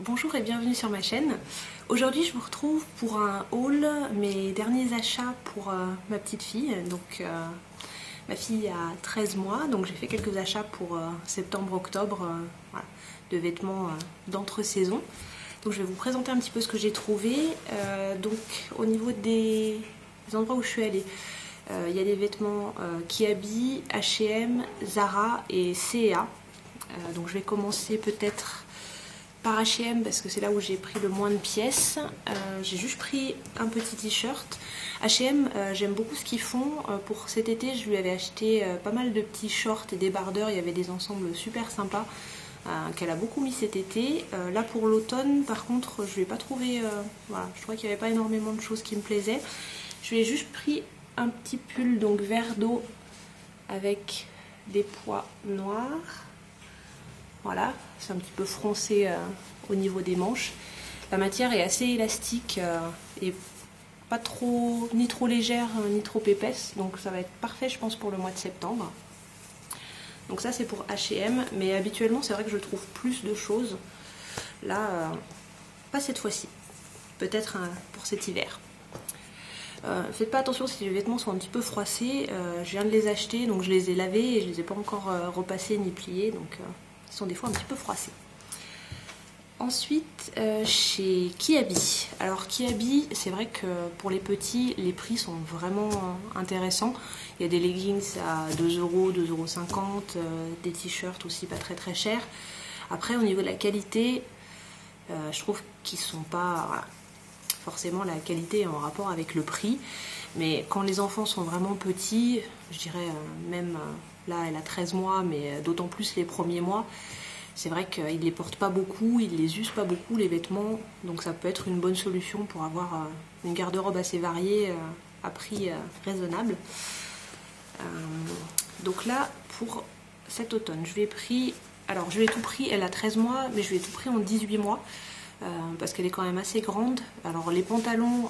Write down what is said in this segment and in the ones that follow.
Bonjour et bienvenue sur ma chaîne. Aujourd'hui je vous retrouve pour un haul, mes derniers achats pour ma petite fille. Donc ma fille a 13 mois, donc j'ai fait quelques achats pour septembre-octobre, voilà, de vêtements d'entre-saison. Donc je vais vous présenter un petit peu ce que j'ai trouvé. Donc au niveau des endroits où je suis allée, il y a des vêtements Kiabi, H&M, Zara et C&A. Donc je vais commencer peut-être par H&M parce que c'est là où j'ai pris le moins de pièces. J'ai juste pris un petit t-shirt. H&M, j'aime beaucoup ce qu'ils font. Pour cet été, je lui avais acheté pas mal de petits shorts et débardeurs. Il y avait des ensembles super sympas qu'elle a beaucoup mis cet été. Là pour l'automne, par contre, je lui ai pas trouvé. Voilà, je trouvais qu'il n'y avait pas énormément de choses qui me plaisaient. Je lui ai juste pris un petit pull donc vert d'eau avec des pois noirs. Voilà, c'est un petit peu froncé au niveau des manches. La matière est assez élastique et pas trop, ni trop légère ni trop épaisse. Donc ça va être parfait je pense pour le mois de septembre. Donc ça c'est pour H&M, mais habituellement c'est vrai que je trouve plus de choses. Là, pas cette fois-ci. Peut-être pour cet hiver. Faites pas attention si les vêtements sont un petit peu froissés. Je viens de les acheter, donc je les ai lavés et je les ai pas encore repassés ni pliés. Donc ils sont des fois un petit peu froissés. Ensuite, chez Kiabi. Alors Kiabi, c'est vrai que pour les petits, les prix sont vraiment intéressants. Il y a des leggings à 2€, 2,50€, des t-shirts aussi pas très chers. Après, au niveau de la qualité, je trouve qu'ils sont pas... Voilà, forcément, la qualité est en rapport avec le prix. Mais quand les enfants sont vraiment petits, je dirais même... Là, elle a 13 mois, mais d'autant plus les premiers mois. C'est vrai qu'ils ne les portent pas beaucoup, ils ne les usent pas beaucoup, les vêtements. Donc ça peut être une bonne solution pour avoir une garde-robe assez variée à prix raisonnable. Donc là, pour cet automne, je lui ai pris... Alors, je lui ai tout pris, elle a 13 mois, mais je lui ai tout pris en 18 mois. Parce qu'elle est quand même assez grande. Alors les pantalons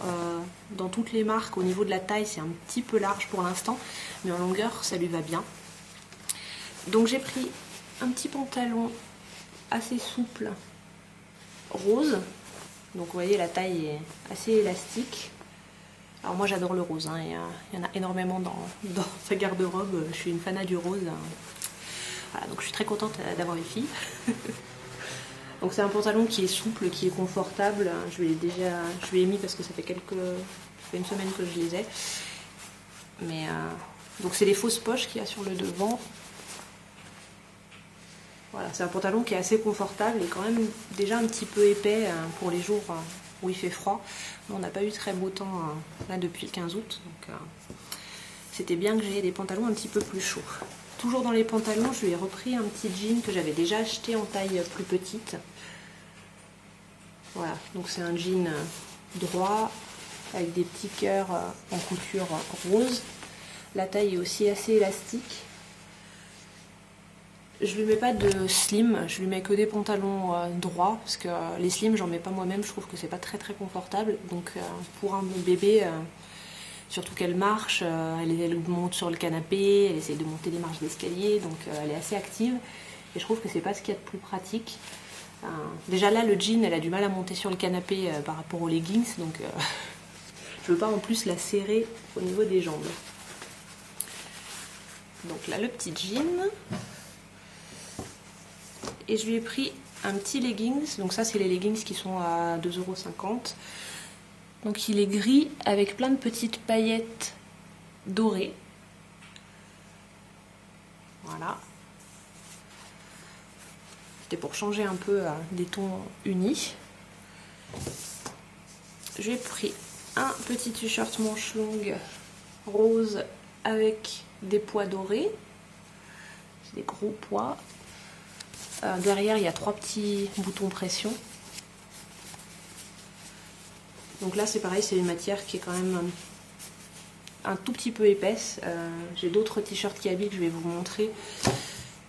dans toutes les marques, au niveau de la taille, c'est un petit peu large pour l'instant. Mais en longueur, ça lui va bien. Donc j'ai pris un petit pantalon assez souple, rose. Donc vous voyez, la taille est assez élastique. Alors moi j'adore le rose, hein. Il y en a énormément dans sa garde-robe. Je suis une fanat du rose. Voilà, donc je suis très contente d'avoir une fille. Donc c'est un pantalon qui est souple, qui est confortable. Je lui ai mis parce que ça fait une semaine que je les ai. Mais donc c'est les fausses poches qu'il y a sur le devant. Voilà, c'est un pantalon qui est assez confortable et quand même déjà un petit peu épais pour les jours où il fait froid. On n'a pas eu très beau temps là depuis le 15 août, donc c'était bien que j'aie des pantalons un petit peu plus chauds. Toujours dans les pantalons, je lui ai repris un petit jean que j'avais déjà acheté en taille plus petite. Voilà, donc c'est un jean droit avec des petits cœurs en couture rose. La taille est aussi assez élastique. Je lui mets pas de slim, je lui mets que des pantalons droits parce que les slims j'en mets pas moi-même, je trouve que c'est pas très confortable. Donc pour un bébé, surtout qu'elle marche, elle monte sur le canapé, elle essaie de monter les marches d'escalier, donc elle est assez active et je trouve que c'est pas ce qu'il y a de plus pratique. Déjà là le jean elle a du mal à monter sur le canapé par rapport aux leggings, donc je veux pas en plus la serrer au niveau des jambes. Donc là le petit jean. Et je lui ai pris un petit leggings, donc ça c'est les leggings qui sont à 2,50€. Donc il est gris avec plein de petites paillettes dorées. Voilà. C'était pour changer un peu des tons unis. Je lui ai pris un petit t-shirt manche longue rose avec des pois dorés. Des gros pois. Derrière il y a 3 petits boutons pression. Donc là c'est pareil, c'est une matière qui est quand même un tout petit peu épaisse. J'ai d'autres t-shirts Kiabi que je vais vous montrer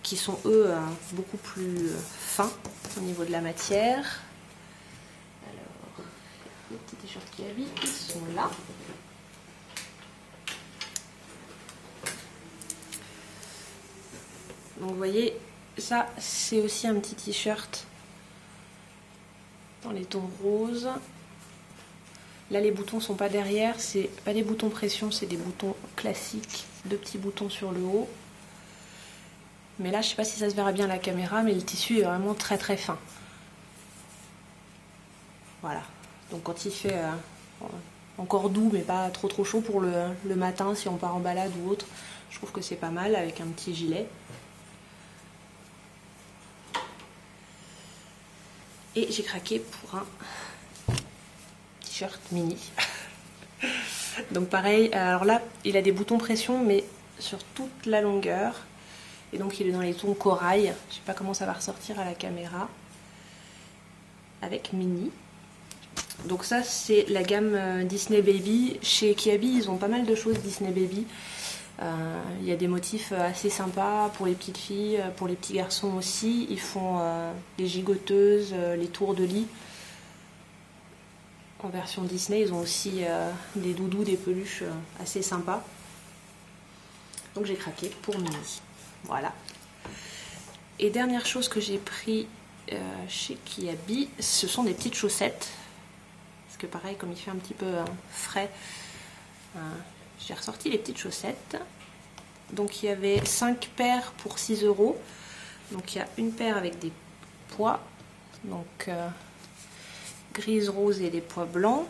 qui sont eux beaucoup plus fins au niveau de la matière. Alors les petits t-shirts Kiabi ils sont là. Donc vous voyez, ça c'est aussi un petit t-shirt dans les tons roses. Là les boutons sont pas derrière, c'est pas des boutons pression, c'est des boutons classiques, 2 petits boutons sur le haut. Mais là je sais pas si ça se verra bien à la caméra, mais le tissu est vraiment très très fin. Voilà, donc quand il fait encore doux mais pas trop trop chaud pour le matin si on part en balade ou autre, je trouve que c'est pas mal avec un petit gilet. Et j'ai craqué pour un t-shirt mini. Donc pareil, alors là il a des boutons pression mais sur toute la longueur. Et donc il est dans les tons corail. Je sais pas comment ça va ressortir à la caméra. Avec mini. Donc ça c'est la gamme Disney Baby. Chez Kiabi ils ont pas mal de choses Disney Baby. Il y a des motifs assez sympas pour les petites filles, pour les petits garçons aussi. Ils font les gigoteuses, les tours de lit. En version Disney, ils ont aussi des doudous, des peluches assez sympas. Donc j'ai craqué pour mini. Voilà. Et dernière chose que j'ai pris chez Kiabi, ce sont des petites chaussettes. Parce que pareil, comme il fait un petit peu frais, j'ai ressorti les petites chaussettes. Donc il y avait 5 paires pour 6 €. Donc il y a une paire avec des pois. Donc grise, rose et des pois blancs.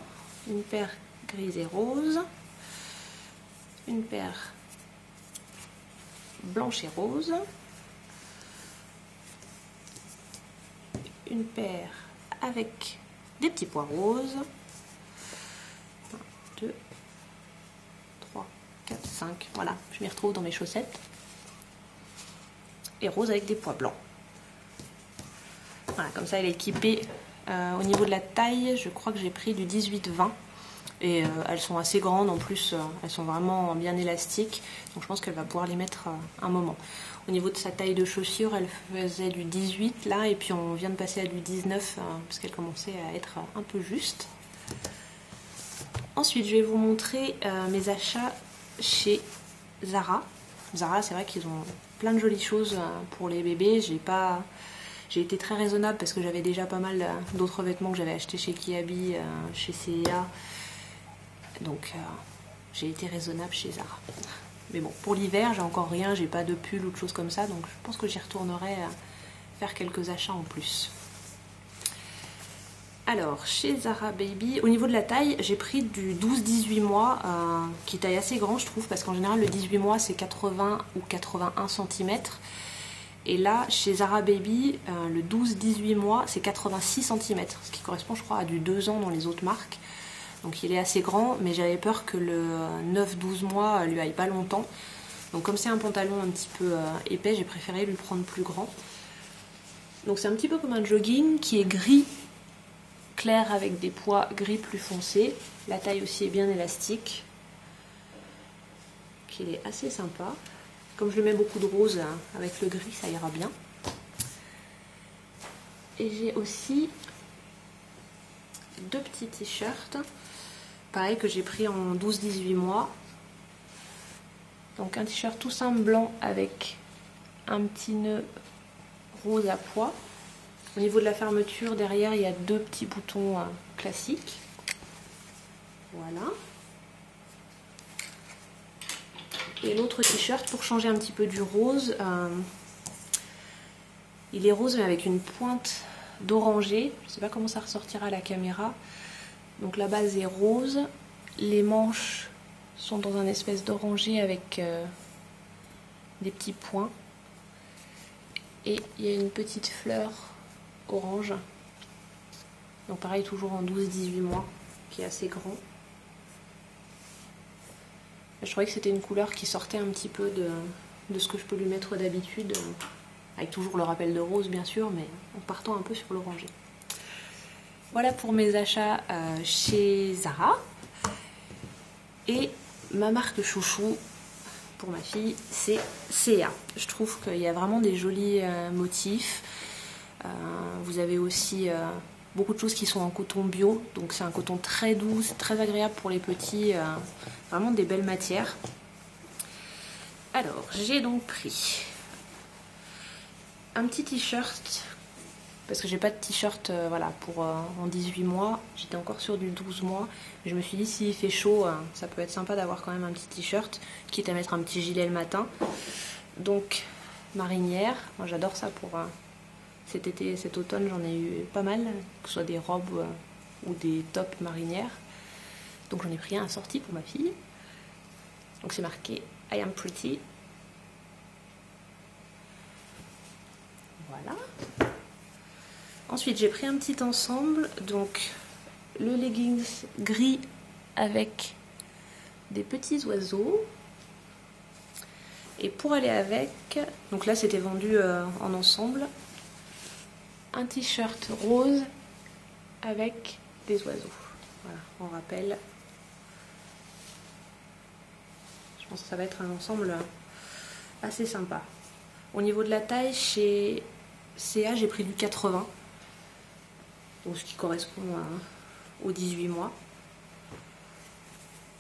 Une paire grise et rose. Une paire blanche et rose. Une paire avec des petits pois roses. 1, 2, 3, 4, 5. Voilà, je m'y retrouve dans mes chaussettes. Et rose avec des pois blancs. Voilà, comme ça elle est équipée. Au niveau de la taille, je crois que j'ai pris du 18-20. Et elles sont assez grandes en plus, elles sont vraiment bien élastiques. Donc je pense qu'elle va pouvoir les mettre un moment. Au niveau de sa taille de chaussure, elle faisait du 18 là. Et puis on vient de passer à du 19 parce qu'elle commençait à être un peu juste. Ensuite, je vais vous montrer mes achats chez Zara. Zara, c'est vrai qu'ils ont plein de jolies choses pour les bébés. J'ai été très raisonnable parce que j'avais déjà pas mal d'autres vêtements que j'avais achetés chez Kiabi, chez C&A. Donc j'ai été raisonnable chez Zara. Mais bon, pour l'hiver, j'ai encore rien, j'ai pas de pull ou de choses comme ça. Donc je pense que j'y retournerai faire quelques achats en plus. Alors, chez Zara Baby, au niveau de la taille, j'ai pris du 12-18 mois, qui est taille assez grand, je trouve, parce qu'en général, le 18 mois, c'est 80 ou 81 cm. Et là, chez Zara Baby, le 12-18 mois, c'est 86 cm, ce qui correspond, je crois, à du 2 ans dans les autres marques. Donc il est assez grand, mais j'avais peur que le 9-12 mois lui aille pas longtemps. Donc comme c'est un pantalon un petit peu épais, j'ai préféré lui prendre plus grand. Donc c'est un petit peu comme un jogging qui est gris clair avec des pois gris plus foncés. La taille aussi est bien élastique. Il est assez sympa. Comme je lui mets beaucoup de rose avec le gris, ça ira bien. Et j'ai aussi 2 petits t-shirts. Pareil que j'ai pris en 12-18 mois. Donc un t-shirt tout simple blanc avec un petit nœud rose à pois. Au niveau de la fermeture, derrière, il y a 2 petits boutons classiques. Voilà. Et l'autre t-shirt, pour changer un petit peu du rose, il est rose mais avec une pointe d'oranger. Je ne sais pas comment ça ressortira à la caméra. Donc la base est rose. Les manches sont dans un espèce d'oranger avec des petits points. Et il y a une petite fleur orange. Donc pareil, toujours en 12-18 mois, qui est assez grand. Je trouvais que c'était une couleur qui sortait un petit peu de ce que je peux lui mettre d'habitude, avec toujours le rappel de rose bien sûr, mais en partant un peu sur l'orangé. Voilà pour mes achats chez Zara. Et ma marque chouchou pour ma fille, c'est C&A. Je trouve qu'il y a vraiment des jolis motifs. Vous avez aussi beaucoup de choses qui sont en coton bio, donc c'est un coton très doux, c'est très agréable pour les petits, vraiment des belles matières. Alors j'ai donc pris un petit t-shirt parce que j'ai pas de t-shirt voilà, pour en 18 mois. J'étais encore sur du 12 mois. Mais je me suis dit, s'il fait chaud, ça peut être sympa d'avoir quand même un petit t-shirt, quitte à mettre un petit gilet le matin. Donc, marinière. Moi, j'adore ça pour cet été, cet automne. J'en ai eu pas mal, que ce soit des robes ou des tops marinières. Donc, j'en ai pris un assorti pour ma fille. Donc, c'est marqué I am pretty. Voilà. Ensuite, j'ai pris un petit ensemble, donc le leggings gris avec des petits oiseaux. Et pour aller avec, donc là c'était vendu en ensemble, un t-shirt rose avec des oiseaux. Voilà, on rappelle. Je pense que ça va être un ensemble assez sympa. Au niveau de la taille, chez CA, j'ai pris du 80. Donc ce qui correspond aux 18 mois.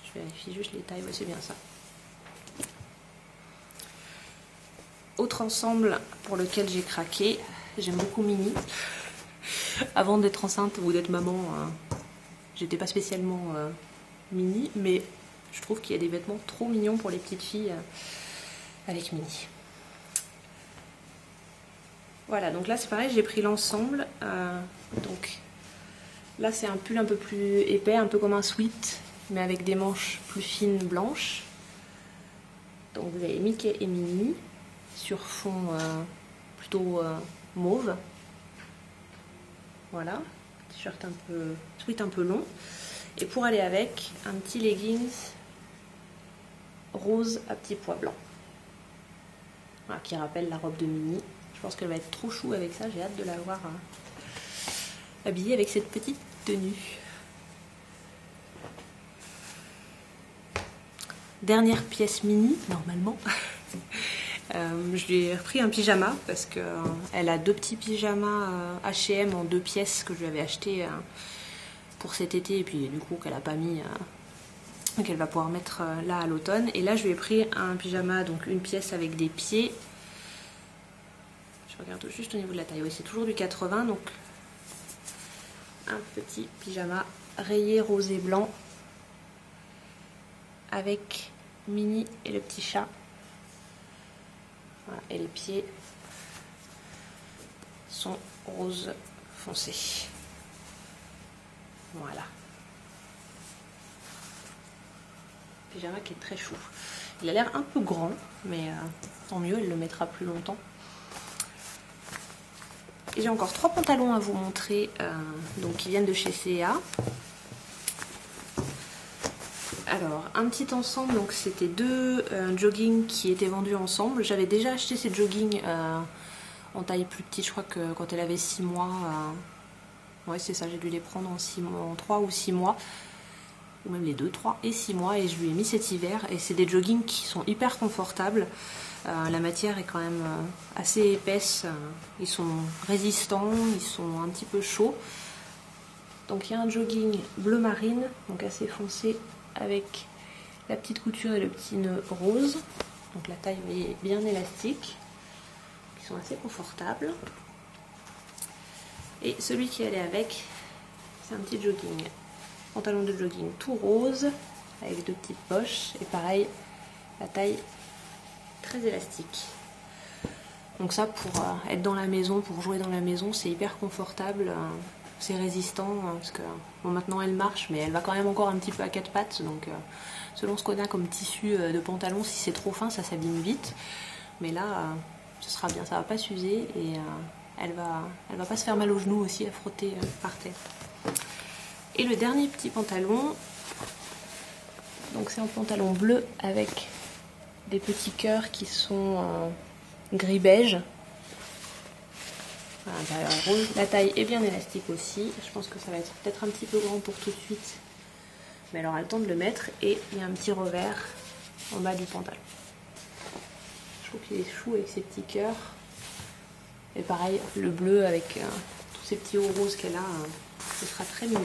Je vérifie juste les tailles, ouais, c'est bien ça. Autre ensemble pour lequel j'ai craqué, j'aime beaucoup Mini. Avant d'être enceinte ou d'être maman, j'étais pas spécialement Mini, mais je trouve qu'il y a des vêtements trop mignons pour les petites filles avec Mini. Voilà, donc là c'est pareil, j'ai pris l'ensemble. Donc là c'est un pull un peu plus épais, un peu comme un sweat, mais avec des manches plus fines blanches. Donc vous avez Mickey et Minnie sur fond plutôt mauve. Voilà, t-shirt un peu sweat un peu long. Et pour aller avec, un petit leggings rose à petits pois blancs. Voilà, qui rappelle la robe de Minnie. Je pense qu'elle va être trop chou avec ça, j'ai hâte de la voir habillée avec cette petite tenue. Dernière pièce Mini, normalement. Je lui ai repris un pyjama parce qu'elle a deux petits pyjamas H&M en 2 pièces que je lui avais acheté pour cet été et puis du coup qu'elle n'a pas mis, qu'elle va pouvoir mettre là à l'automne. Et là je lui ai pris un pyjama, donc une pièce avec des pieds. Je regarde juste au niveau de la taille, oui c'est toujours du 80, donc un petit pyjama rayé rose et blanc avec Minnie et le petit chat. Voilà, et les pieds sont rose foncé. Voilà. Pyjama qui est très chou. Il a l'air un peu grand, mais tant mieux, elle le mettra plus longtemps. Et j'ai encore 3 pantalons à vous montrer, donc qui viennent de chez C&A. Alors, un petit ensemble, donc c'était 2 joggings qui étaient vendus ensemble. J'avais déjà acheté ces joggings en taille plus petite, je crois que quand elle avait 6 mois. Ouais, c'est ça, j'ai dû les prendre en 3 ou 6 mois. Ou même les 2, 3 et 6 mois. Et je lui ai mis cet hiver. Et c'est des joggings qui sont hyper confortables. La matière est quand même assez épaisse. Ils sont résistants, ils sont un petit peu chauds. Donc il y a un jogging bleu marine, donc assez foncé, avec la petite couture et le petit nœud rose. Donc la taille est bien élastique. Ils sont assez confortables. Et celui qui allait avec, c'est un petit jogging. Pantalon de jogging tout rose, avec 2 petites poches. Et pareil, la taille très élastique. Donc ça, pour être dans la maison, pour jouer dans la maison, c'est hyper confortable. C'est résistant, parce que bon, maintenant elle marche, mais elle va quand même encore un petit peu à 4 pattes. Donc selon ce qu'on a comme tissu de pantalon, si c'est trop fin, ça s'abîme vite. Mais là, ce sera bien, ça va pas s'user et elle va pas se faire mal aux genoux aussi à frotter par terre. Et le dernier petit pantalon, donc c'est un pantalon bleu avec des petits cœurs qui sont gris beige. À l'intérieur rose. La taille est bien élastique aussi. Je pense que ça va être peut-être un petit peu grand pour tout de suite. Mais elle aura le temps de le mettre. Et il y a un petit revers en bas du pantalon. Je trouve qu'il est chou avec ses petits cœurs. Et pareil, le bleu avec tous ces petits hauts roses qu'elle a, ce sera très mignon.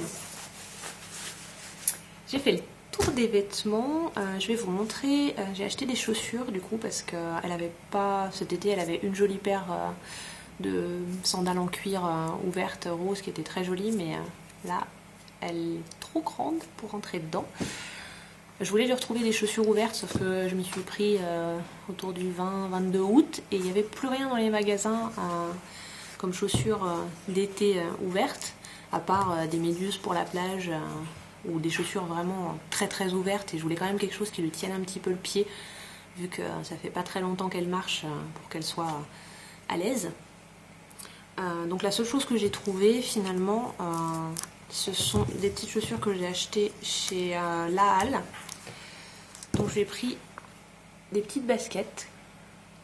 J'ai fait le tour des vêtements. Je vais vous montrer. J'ai acheté des chaussures du coup parce qu'elle avait pas, cet été, elle avait une jolie paire de sandales en cuir ouvertes roses qui étaient très jolies, mais là elle est trop grande pour rentrer dedans. Je voulais lui retrouver des chaussures ouvertes, sauf que je m'y suis pris autour du 20-22 août et il n'y avait plus rien dans les magasins comme chaussures d'été ouvertes, à part des méduses pour la plage ou des chaussures vraiment très très ouvertes. Et je voulais quand même quelque chose qui lui tienne un petit peu le pied, vu que ça fait pas très longtemps qu'elle marche, pour qu'elle soit à l'aise. Donc la seule chose que j'ai trouvée finalement, ce sont des petites chaussures que j'ai achetées chez La Halle. Donc j'ai pris des petites baskets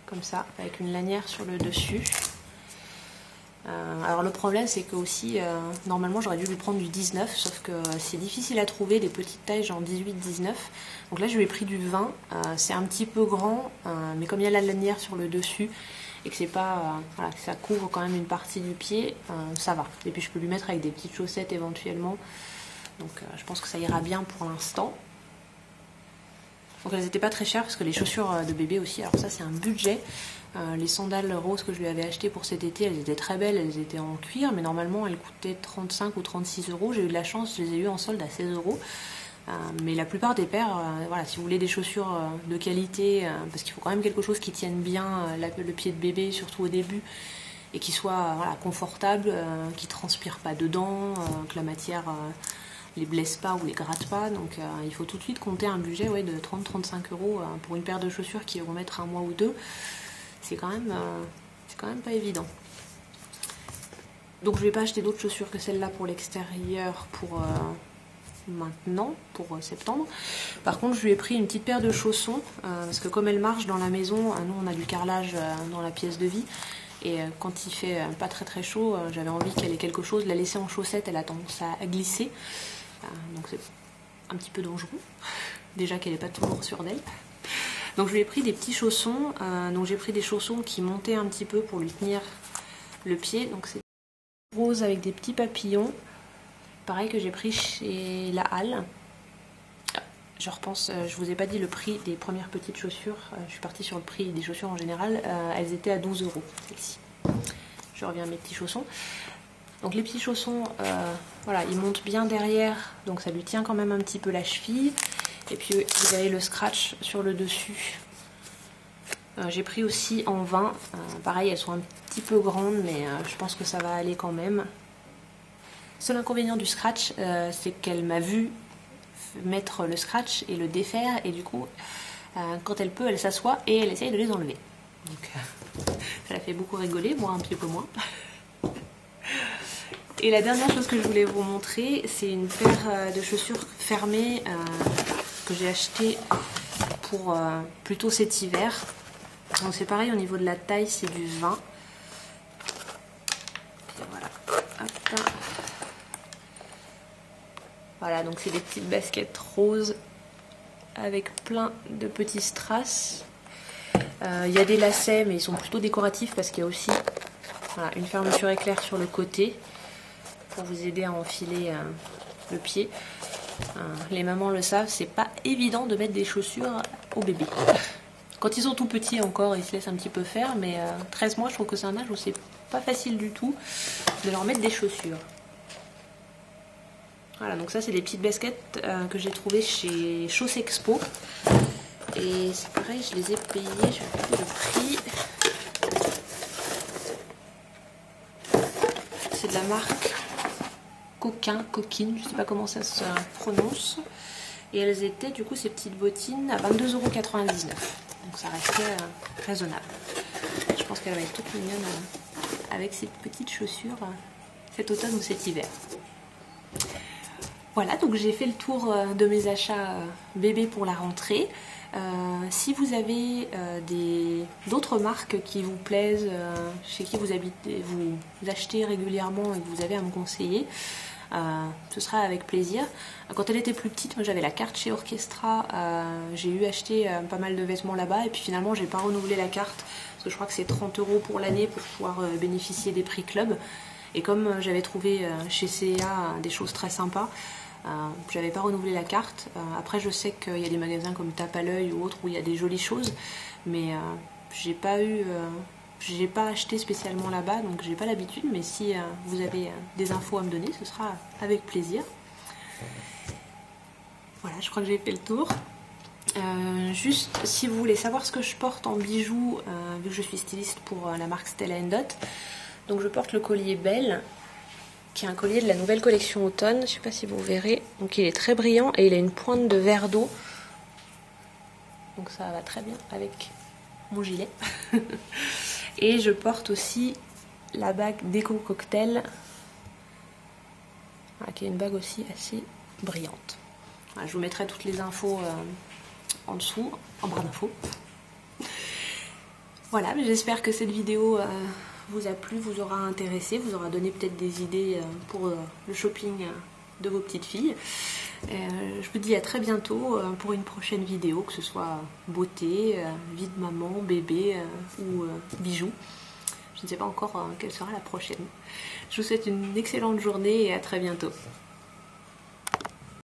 comme ça, avec une lanière sur le dessus. Alors le problème c'est que aussi normalement j'aurais dû lui prendre du 19, sauf que c'est difficile à trouver des petites tailles genre 18-19. Donc là je lui ai pris du 20, c'est un petit peu grand, mais comme il y a la lanière sur le dessus et que c'est pas voilà, que ça couvre quand même une partie du pied, ça va. Et puis je peux lui mettre avec des petites chaussettes éventuellement, donc je pense que ça ira bien pour l'instant. Donc elles n'étaient pas très chères parce que les chaussures de bébé aussi, alors ça c'est un budget. Les sandales roses que je lui avais achetées pour cet été, elles étaient très belles, elles étaient en cuir, mais normalement elles coûtaient 35 ou 36 euros. J'ai eu de la chance, je les ai eues en solde à 16 euros. Mais la plupart des paires, voilà, si vous voulez des chaussures de qualité, parce qu'il faut quand même quelque chose qui tienne bien le pied de bébé, surtout au début, et qui soit voilà, confortable, qui ne transpire pas dedans, que la matière les blesse pas ou les gratte pas. Donc il faut tout de suite compter un budget de 30-35 euros pour une paire de chaussures qui vont mettre un mois ou deux. C'est quand même pas évident. Donc je vais pas acheter d'autres chaussures que celle-là pour l'extérieur pour maintenant, pour septembre. Par contre je lui ai pris une petite paire de chaussons parce que comme elle marche dans la maison, nous on a du carrelage dans la pièce de vie. Et quand il fait pas très très chaud, j'avais envie qu'elle ait quelque chose. La laisser en chaussettes, elle a tendance à glisser. Donc c'est un petit peu dangereux. Déjà qu'elle n'est pas toujours sûre d'elle. Donc je lui ai pris des petits chaussons. Donc j'ai pris des chaussons qui montaient un petit peu pour lui tenir le pied. Donc c'est rose avec des petits papillons. Pareil que j'ai pris chez La Halle. Je repense, je vous ai pas dit le prix des premières petites chaussures. Je suis partie sur le prix des chaussures en général. Elles étaient à 12 euros, celles-ci. Je reviens à mes petits chaussons. Donc les petits chaussons, voilà, ils montent bien derrière. Donc ça lui tient quand même un petit peu la cheville. Et puis vous avez le scratch sur le dessus. J'ai pris aussi en 20. Pareil, elles sont un petit peu grandes, mais je pense que ça va aller quand même. Seul inconvénient du scratch, c'est qu'elle m'a vu mettre le scratch et le défaire. Et du coup, quand elle peut, elle s'assoit et elle essaye de les enlever. Donc ça la fait beaucoup rigoler, moi un petit peu moins. Et la dernière chose que je voulais vous montrer, c'est une paire de chaussures fermées que j'ai acheté pour plutôt cet hiver. Donc c'est pareil au niveau de la taille, c'est du 20. Et voilà. Hop. Voilà, donc c'est des petites baskets roses avec plein de petits strass. Il y a des lacets, mais ils sont plutôt décoratifs parce qu'il y a aussi voilà, une fermeture éclair sur le côté pour vous aider à enfiler le pied. Les mamans le savent, c'est pas évident de mettre des chaussures au bébé. Quand ils sont tout petits encore, ils se laissent un petit peu faire, mais 13 mois, je trouve que c'est un âge où c'est pas facile du tout de leur mettre des chaussures. Voilà, donc ça c'est des petites baskets que j'ai trouvées chez Chausse Expo. Et c'est pareil, je les ai payées, je vais regarder le prix. C'est de la marque Coquine, je sais pas comment ça se prononce. Et elles étaient du coup ces petites bottines à 22,99 €. Donc ça restait raisonnable. Je pense qu'elle va être toute mignonne avec ces petites chaussures cet automne ou cet hiver. Voilà, donc j'ai fait le tour de mes achats bébés pour la rentrée. Si vous avez d'autres marques qui vous plaisent, chez qui vous habitez, vous achetez régulièrement et que vous avez à me conseiller, ce sera avec plaisir. Quand elle était plus petite, moi j'avais la carte chez Orchestra, j'ai eu acheté pas mal de vêtements là-bas et puis finalement j'ai pas renouvelé la carte parce que je crois que c'est 30 € pour l'année pour pouvoir bénéficier des prix club. Et comme j'avais trouvé chez C&A des choses très sympas, j'avais pas renouvelé la carte. Après je sais qu'il y a des magasins comme Tape à l'œil ou autres où il y a des jolies choses, mais j'ai pas eu J'ai pas acheté spécialement là-bas, donc j'ai pas l'habitude, mais si vous avez des infos à me donner, ce sera avec plaisir. Voilà, je crois que j'ai fait le tour. Juste, si vous voulez savoir ce que je porte en bijoux, vu que je suis styliste pour la marque Stella & Dot, donc je porte le collier Belle, qui est un collier de la nouvelle collection automne, je sais pas si vous verrez. Donc il est très brillant et il a une pointe de verre d'eau, donc ça va très bien avec mon gilet. Et je porte aussi la bague Déco Cocktail, qui est une bague aussi assez brillante. Voilà, je vous mettrai toutes les infos en dessous, en barre d'infos. Voilà, j'espère que cette vidéo vous a plu, vous aura intéressé, vous aura donné peut-être des idées pour le shopping de vos petites filles. Je vous dis à très bientôt pour une prochaine vidéo, que ce soit beauté, vie de maman, bébé ou bijoux. Je ne sais pas encore quelle sera la prochaine. Je vous souhaite une excellente journée et à très bientôt.